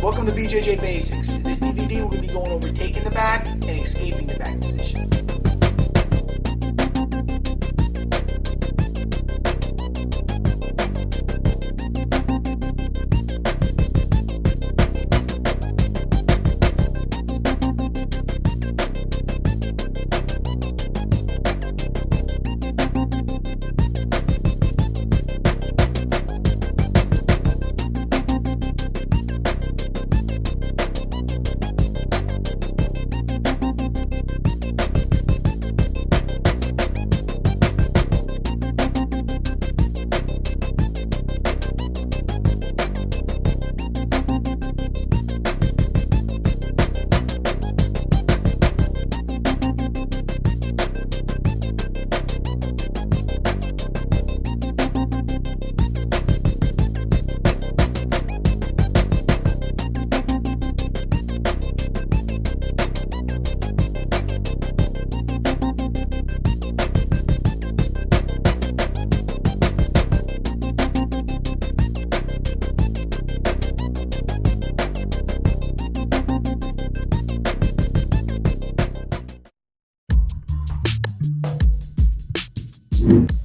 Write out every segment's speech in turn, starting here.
Welcome to BJJ Basics. In this DVD, we're going to be going over taking the back and escaping the back position.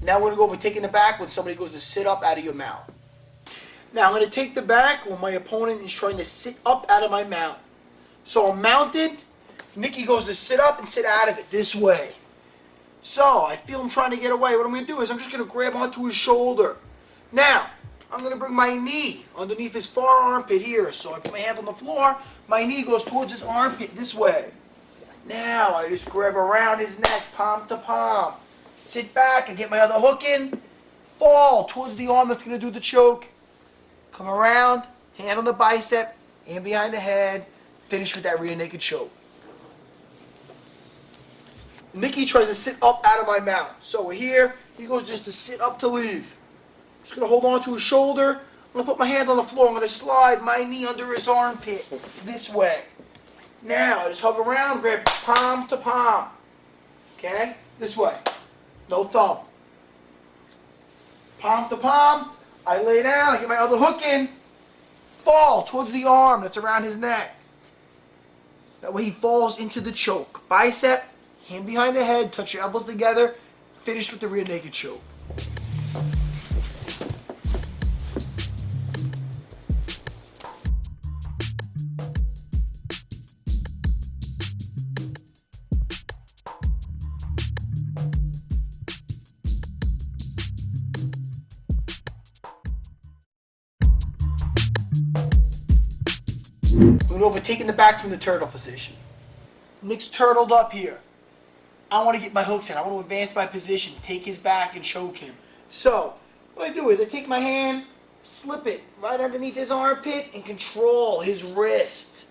Now we're going to go over taking the back when somebody goes to sit up out of your mount. Now I'm going to take the back when my opponent is trying to sit up out of my mount. So I'm mounted. Nicky goes to sit up and sit out of it this way. So I feel him trying to get away. What I'm going to do is I'm just going to grab onto his shoulder. Now I'm going to bring my knee underneath his far armpit here. So I put my hand on the floor. My knee goes towards his armpit this way. Now I just grab around his neck, palm to palm. Sit back and get my other hook in. Fall towards the arm that's going to do the choke. Come around, hand on the bicep, hand behind the head. Finish with that rear naked choke. Nicky tries to sit up out of my mount. So we're here. He goes just to sit up to leave. I'm just going to hold on to his shoulder. I'm going to put my hand on the floor. I'm going to slide my knee under his armpit this way. Now I just hug around, grab palm to palm. Okay? This way. No thumb. Palm to palm. I lay down. I get my other hook in. Fall towards the arm that's around his neck. That way he falls into the choke. Bicep, hand behind the head, touch your elbows together. Finish with the rear naked choke. We're over taking the back from the turtle position. Nick's turtled up here. I want to get my hooks in. I want to advance my position, take his back and choke him. So, what I do is I take my hand, slip it right underneath his armpit and control his wrist.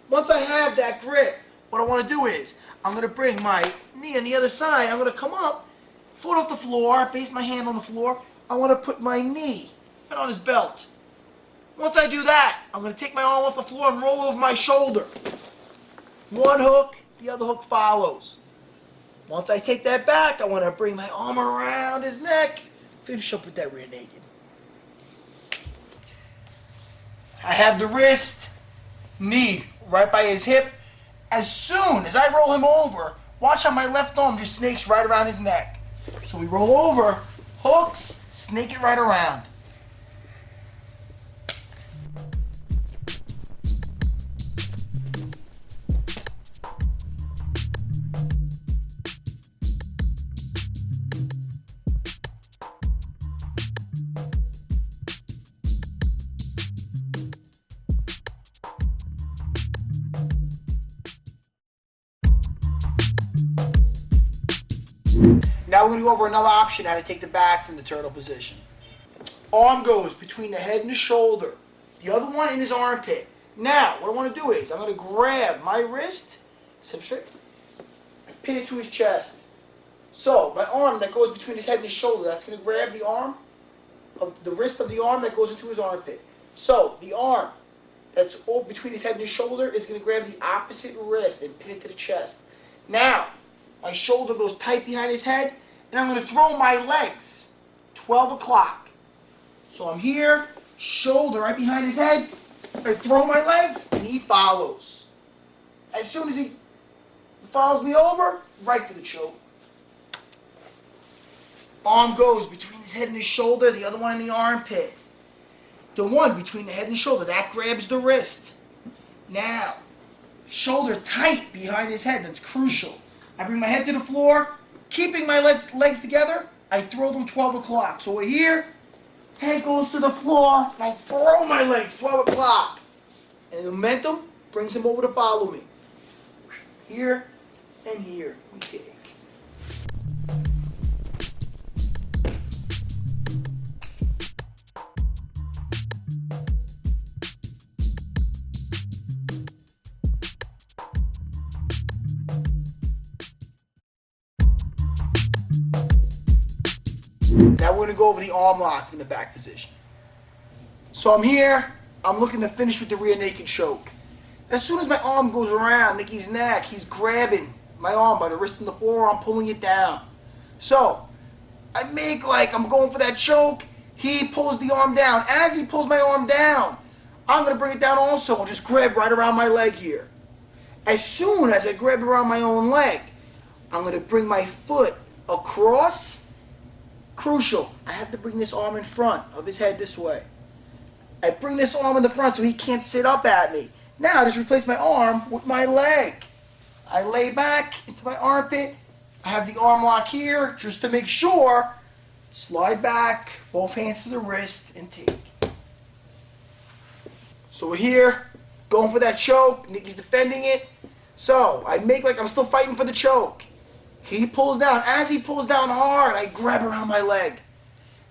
Once I have that grip, what I want to do is I'm going to bring my knee on the other side. I'm going to come up, foot off the floor, face my hand on the floor. I want to put my knee right on his belt. Once I do that, I'm going to take my arm off the floor and roll over my shoulder. One hook, the other hook follows. Once I take that back, I want to bring my arm around his neck, finish up with that rear naked. I have the wrist, knee right by his hip. As soon as I roll him over, watch how my left arm just snakes right around his neck. So we roll over, hooks, snake it right around. Now we're going to go over another option, how to take the back from the turtle position. Arm goes between the head and the shoulder. The other one in his armpit. Now, what I want to do is, I'm going to grab my wrist, sit straight, and pin it to his chest. So, my arm that goes between his head and his shoulder, that's going to grab the arm, the wrist of the arm that goes into his armpit. So, the arm that's all between his head and his shoulder is going to grab the opposite wrist and pin it to the chest. Now, my shoulder goes tight behind his head, and I'm going to throw my legs 12 o'clock. So I'm here, shoulder right behind his head. I throw my legs, and he follows. As soon as he follows me over, right for the choke. Arm goes between his head and his shoulder, the other one in the armpit. The one between the head and shoulder, that grabs the wrist. Now, shoulder tight behind his head, that's crucial. I bring my head to the floor, keeping my legs together, I throw them 12 o'clock. So we're here, head goes to the floor, and I throw my legs 12 o'clock. And the momentum brings him over to follow me. Here and here, we take. Now we're going to go over the arm lock in the back position. So I'm here, I'm looking to finish with the rear naked choke. As soon as my arm goes around Nicky's neck, he's grabbing my arm by the wrist and the forearm, pulling it down. So I make like I'm going for that choke, he pulls the arm down. As he pulls my arm down, I'm going to bring it down also and just grab right around my leg here. As soon as I grab around my own leg, I'm going to bring my foot across. Crucial, I have to bring this arm in front of his head this way. I bring this arm in the front so he can't sit up at me. Now I just replace my arm with my leg. I lay back into my armpit. I have the arm lock here just to make sure. Slide back, both hands to the wrist, and take. So we're here, going for that choke. Nicky's defending it. So I make like I'm still fighting for the choke. He pulls down. As he pulls down hard, I grab around my leg.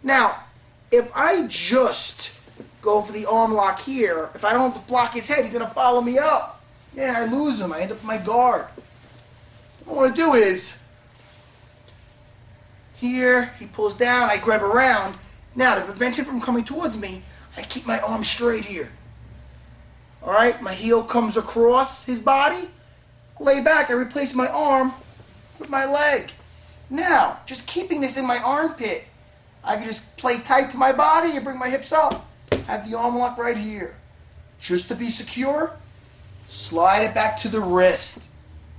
Now, if I just go for the arm lock here, if I don't block his head, he's going to follow me up. Yeah, I lose him. I end up with my guard. What I want to do is, here, he pulls down, I grab around. Now, to prevent him from coming towards me, I keep my arm straight here. Alright, my heel comes across his body. Lay back, I replace my arm with my leg. Now, just keeping this in my armpit, I can just play tight to my body and bring my hips up. Have the arm lock right here. Just to be secure, slide it back to the wrist.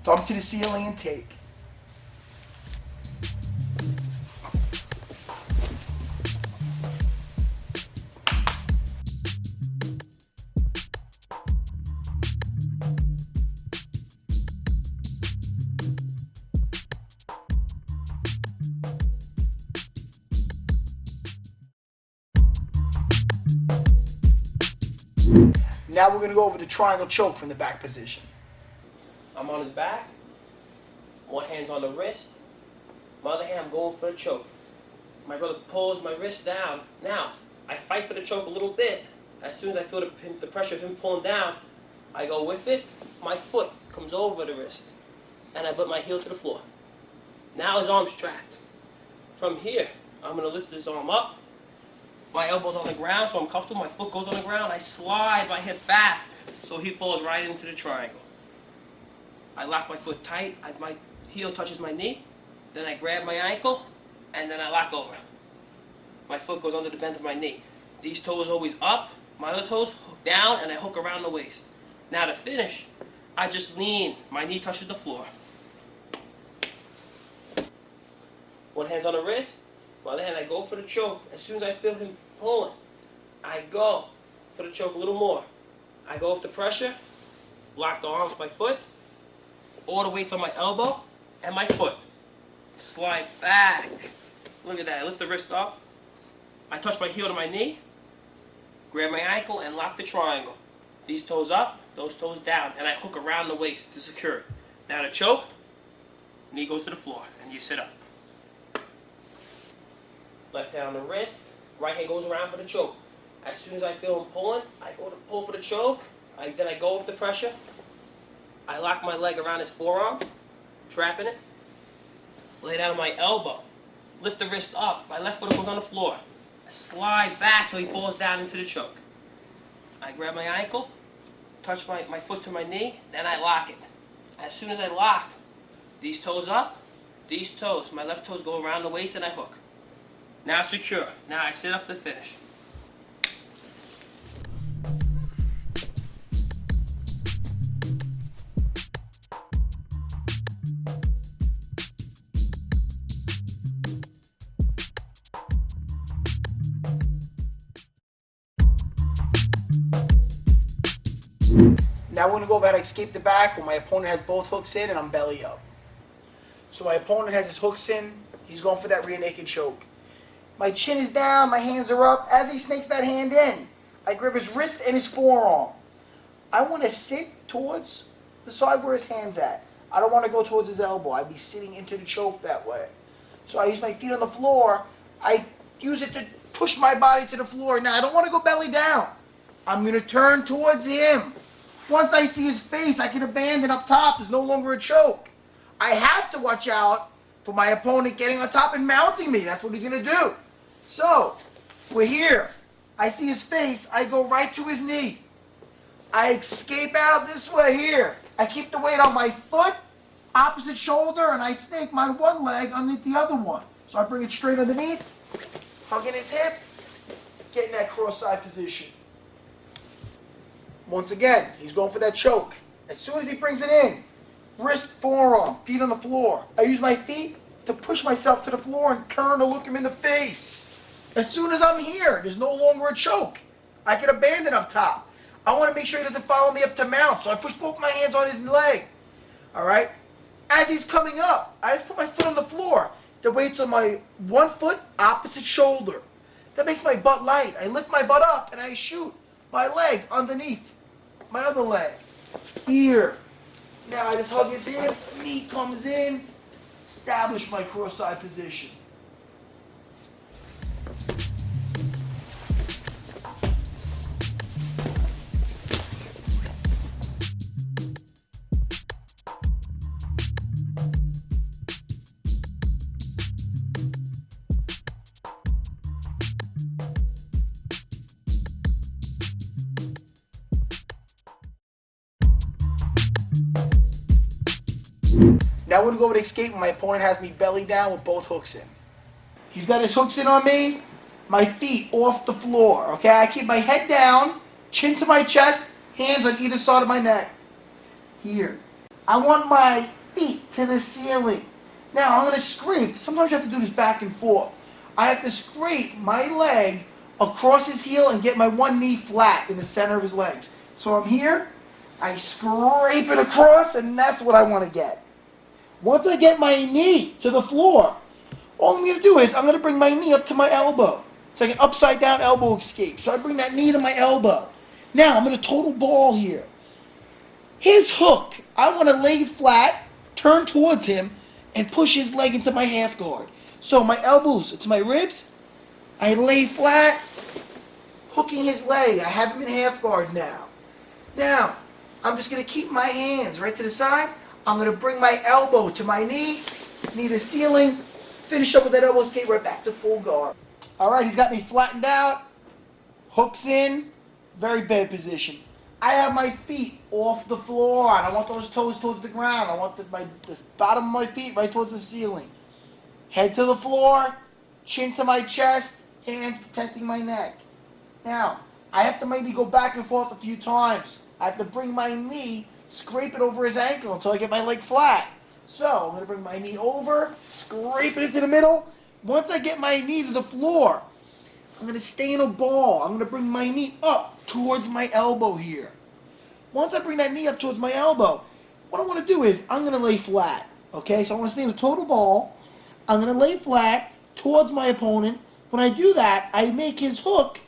Thumb to the ceiling and take. Now we're going to go over the triangle choke from the back position. I'm on his back, one hand's on the wrist, my other hand I'm going for the choke. My brother pulls my wrist down. Now, I fight for the choke a little bit. As soon as I feel the pressure of him pulling down, I go with it, my foot comes over the wrist, and I put my heel to the floor. Now his arm's trapped. From here, I'm going to lift his arm up. My elbow's on the ground, so I'm comfortable. My foot goes on the ground. I slide my hip back, so he falls right into the triangle. I lock my foot tight. My heel touches my knee. Then I grab my ankle, and then I lock over. My foot goes under the bend of my knee. These toes always up. My other toes hook down, and I hook around the waist. Now to finish, I just lean. My knee touches the floor. One hand's on the wrist. My other hand, I go for the choke. As soon as I feel him pulling, I go for the choke a little more. I go with the pressure, lock the arm with my foot, all the weight's on my elbow and my foot. Slide back. Look at that. I lift the wrist up. I touch my heel to my knee, grab my ankle, and lock the triangle. These toes up, those toes down, and I hook around the waist to secure it. Now to choke, knee goes to the floor, and you sit up. Left hand on the wrist, right hand goes around for the choke. As soon as I feel him pulling, I go to pull for the choke. Then I go with the pressure. I lock my leg around his forearm, trapping it. Lay down on my elbow. Lift the wrist up. My left foot goes on the floor. I slide back so he falls down into the choke. I grab my ankle, touch my foot to my knee, then I lock it. As soon as I lock, these toes up, these toes, my left toes go around the waist and I hook. Now secure. Now I sit up to finish. Now we're going to go over how to escape the back when my opponent has both hooks in and I'm belly up. So my opponent has his hooks in. He's going for that rear naked choke. My chin is down, my hands are up. As he snakes that hand in, I grab his wrist and his forearm. I want to sit towards the side where his hand's at. I don't want to go towards his elbow. I'd be sitting into the choke that way. So I use my feet on the floor. I use it to push my body to the floor. Now I don't want to go belly down. I'm going to turn towards him. Once I see his face, I can abandon up top. There's no longer a choke. I have to watch out for my opponent getting on top and mounting me. That's what he's going to do. So, we're here. I see his face. I go right to his knee. I escape out this way here. I keep the weight on my foot, opposite shoulder, and I snake my one leg underneath the other one. So I bring it straight underneath, hugging his hip, getting that cross-side position. Once again, he's going for that choke. As soon as he brings it in, wrist, forearm, feet on the floor. I use my feet to push myself to the floor and turn to look him in the face. As soon as I'm here, there's no longer a choke. I can abandon up top. I want to make sure he doesn't follow me up to mount, so I push both my hands on his leg. All right? As he's coming up, I just put my foot on the floor. The weight's on my one foot, opposite shoulder. That makes my butt light. I lift my butt up and I shoot my leg underneath my other leg. Here. Now I just hug his hip, knee comes in, establish my cross-side position. Now we're going to go over to escape when my opponent has me belly down with both hooks in. He's got his hooks in on me, my feet off the floor, okay? I keep my head down, chin to my chest, hands on either side of my neck. Here. I want my feet to the ceiling. Now I'm going to scrape. Sometimes you have to do this back and forth. I have to scrape my leg across his heel and get my one knee flat in the center of his legs. So I'm here, I scrape it across, and that's what I want to get. Once I get my knee to the floor, all I'm going to do is I'm going to bring my knee up to my elbow. It's like an upside down elbow escape. So I bring that knee to my elbow. Now I'm going to total ball here. His hook, I want to lay flat, turn towards him, and push his leg into my half guard. So my elbows to my ribs, I lay flat, hooking his leg. I have him in half guard now. Now, I'm just going to keep my hands right to the side. I'm going to bring my elbow to my knee to ceiling, finish up with that elbow escape right back to full guard. All right, he's got me flattened out, hooks in, very bad position. I have my feet off the floor. I don't want those toes towards the ground. I want the bottom of my feet right towards the ceiling. Head to the floor, chin to my chest, hands protecting my neck. Now, I have to maybe go back and forth a few times. I have to bring my knee, scrape it over his ankle until I get my leg flat. So, I'm going to bring my knee over, scrape it into the middle. Once I get my knee to the floor, I'm going to stay in a ball. I'm going to bring my knee up towards my elbow here. Once I bring that knee up towards my elbow, what I want to do is I'm going to lay flat. Okay, so I want to stay in a total ball. I'm going to lay flat towards my opponent. When I do that, I make his hook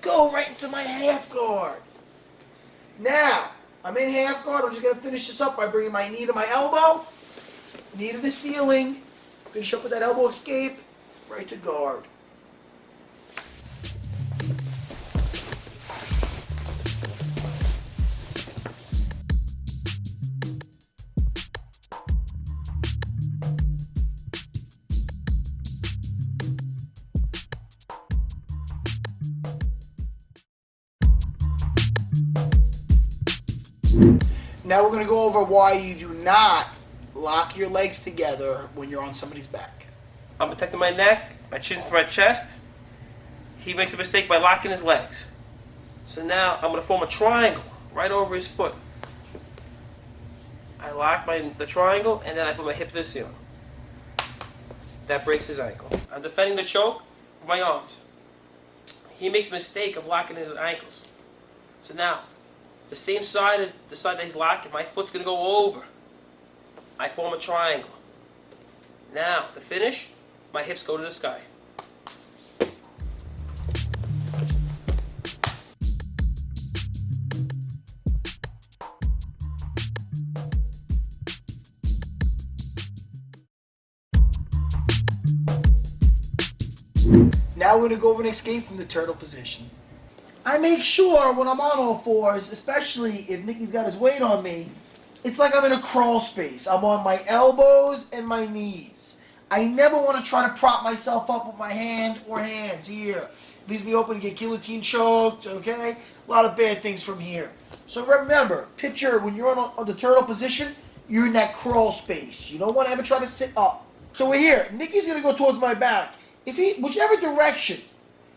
go right into my half guard. Now, I'm in half guard. I'm just going to finish this up by bringing my knee to my elbow, knee to the ceiling, finish up with that elbow escape, right to guard. Now we're going to go over why you do not lock your legs together when you're on somebody's back. I'm protecting my neck, my chin to my chest. He makes a mistake by locking his legs. So now I'm going to form a triangle right over his foot. I lock the triangle and then I put my hip to the ceiling. That breaks his ankle. I'm defending the choke with my arms. He makes a mistake of locking his ankles. So now the same side, the side that he's locking, my foot's going to go over. I form a triangle. Now, the finish, my hips go to the sky. Now we're going to go over an escape from the turtle position. I make sure when I'm on all fours, especially if Nicky's got his weight on me, it's like I'm in a crawl space. I'm on my elbows and my knees. I never want to try to prop myself up with my hand or hands here. Leaves me open to get guillotine choked, okay? A lot of bad things from here. So remember, picture when you're on the turtle position, you're in that crawl space. You don't want to ever try to sit up. So we're here. Nicky's going to go towards my back. Whichever direction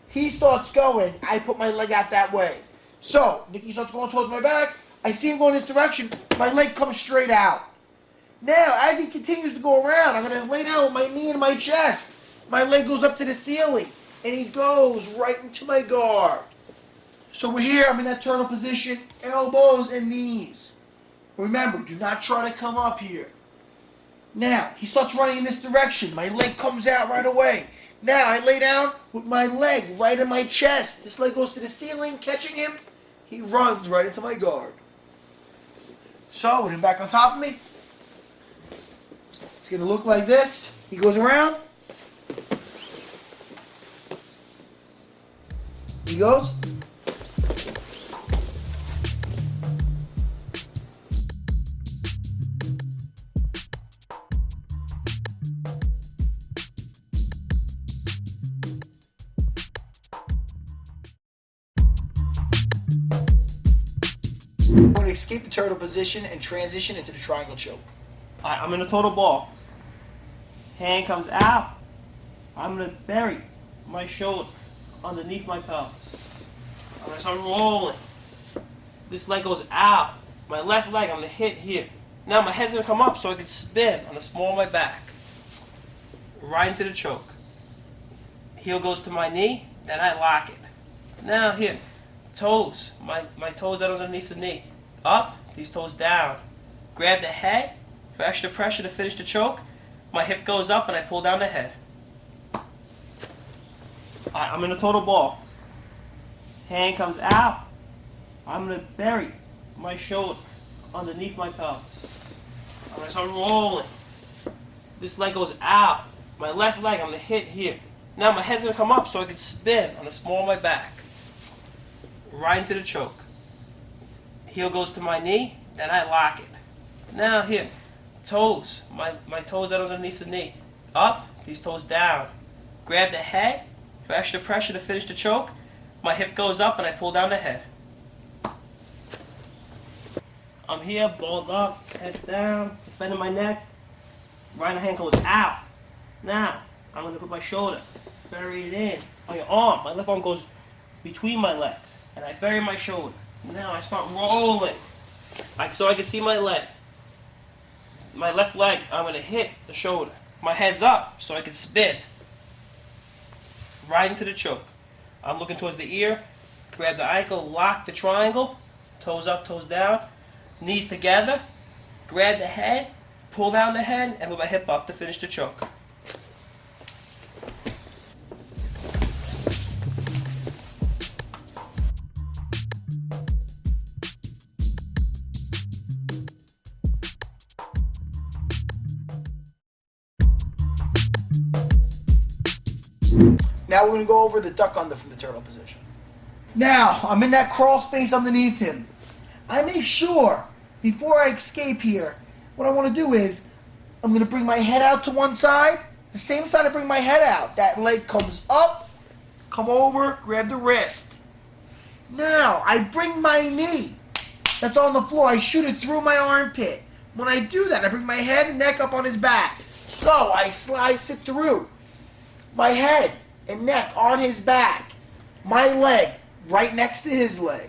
he starts going, I put my leg out that way. So, Nicky starts going towards my back. I see him going this direction. My leg comes straight out. Now, as he continues to go around, I'm going to lay down with my knee in my chest. My leg goes up to the ceiling, and he goes right into my guard. So we're here. I'm in that turtle position, elbows and knees. Remember, do not try to come up here. Now, he starts running in this direction. My leg comes out right away. Now, I lay down with my leg right in my chest. This leg goes to the ceiling, catching him. He runs right into my guard. So, with him back on top of me, it's going to look like this. He goes around. He goes. I'm going to escape the turtle position and transition into the triangle choke. I'm in a total ball. Hand comes out. I'm going to bury my shoulder underneath my pelvis. I'm going to start rolling. This leg goes out. My left leg, I'm going to hit here. Now my head's going to come up so I can spin on the small of my back. Right into the choke. Heel goes to my knee, then I lock it. Now here. Toes, my toes out underneath the knee. Up, these toes down. Grab the head for extra pressure to finish the choke. My hip goes up and I pull down the head. I'm in a total ball. Hand comes out. I'm going to bury my shoulder underneath my pelvis. I'm going to start rolling. This leg goes out. My left leg, I'm going to hit here. Now my head's going to come up so I can spin on the small of my back. Right into the choke. Heel goes to my knee, then I lock it. Now here, toes, my toes out underneath the knee. Up, these toes down. Grab the head for extra pressure to finish the choke. My hip goes up and I pull down the head. I'm here, balled up, head down, defending my neck. Right hand goes out. Now, I'm going to put my shoulder, bury it in on your arm. My left arm goes between my legs. And I bury my shoulder. Now I start rolling. So I can see my leg. My left leg, I'm going to hit the shoulder. My head's up so I can spin. Right into the choke. I'm looking towards the ear. Grab the ankle, lock the triangle. Toes up, toes down. Knees together. Grab the head, pull down the head, and move my hip up to finish the choke. Now we're going to go over the duck under from the turtle position. Now, I'm in that crawl space underneath him. I make sure, before I escape here, what I want to do is, I'm going to bring my head out to one side. The same side I bring my head out. That leg comes up, come over, grab the wrist. Now, I bring my knee that's on the floor. I shoot it through my armpit. When I do that, I bring my head and neck up on his back. So, I slice it through. My head and neck on his back. My leg right next to his leg.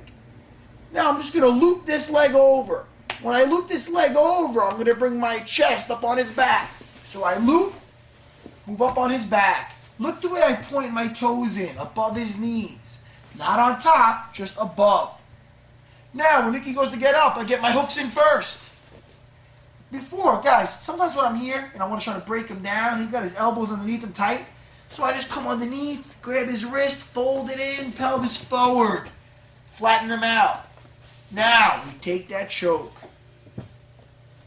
Now I'm just going to loop this leg over. When I loop this leg over, I'm going to bring my chest up on his back. So I loop, move up on his back. Look the way I point my toes in, above his knees. Not on top, just above. Now, when Nicky goes to get up, I get my hooks in first. Before, guys, sometimes when I'm here and I want to try to break him down, he's got his elbows underneath him tight. So I just come underneath, grab his wrist, fold it in, pelvis forward, flatten him out. Now, we take that choke.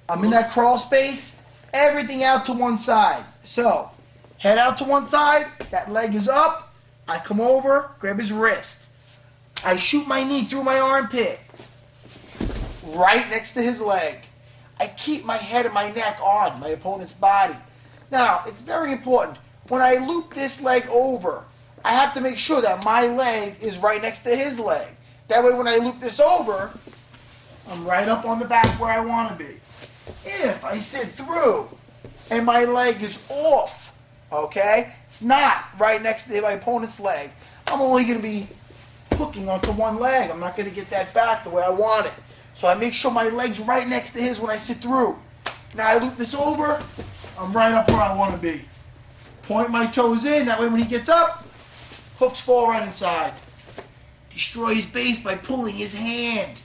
I'm in that crawl space, everything out to one side. So, head out to one side, that leg is up, I come over, grab his wrist. I shoot my knee through my armpit, right next to his leg. I keep my head and my neck on my opponent's body. Now, it's very important. When I loop this leg over, I have to make sure that my leg is right next to his leg. That way when I loop this over, I'm right up on the back where I want to be. If I sit through and my leg is off, okay, it's not right next to my opponent's leg, I'm only going to be hooking onto one leg. I'm not going to get that back the way I want it. So I make sure my leg's right next to his when I sit through. Now I loop this over, I'm right up where I want to be. Point my toes in, that way when he gets up, hooks fall right inside. Destroy his base by pulling his hand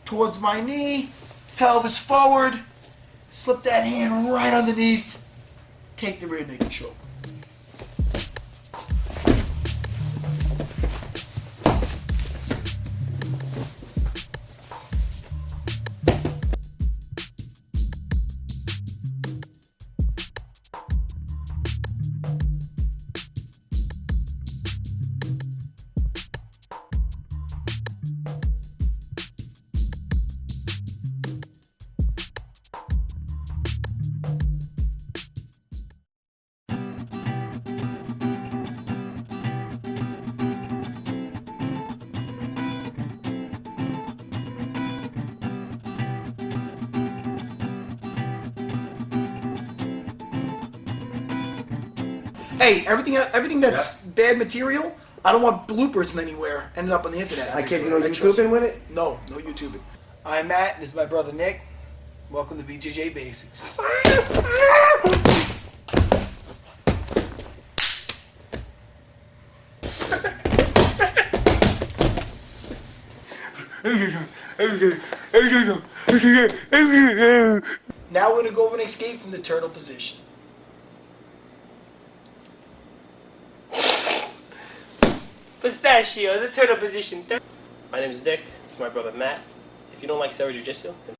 towards my knee, pelvis forward, slip that hand right underneath, take the rear naked choke. Hey, everything that's bad material, I don't want bloopers anywhere ending up on the internet. I can't do no YouTubing with it? No YouTubing. I'm Matt, and this is my brother Nick. Welcome to BJJ Basics. Now we're going to go over and escape from the turtle position. Pistachio, the turtle position. My name is Dick. It's my brother Matt. If you don't like Serra Jiu-Jitsu, then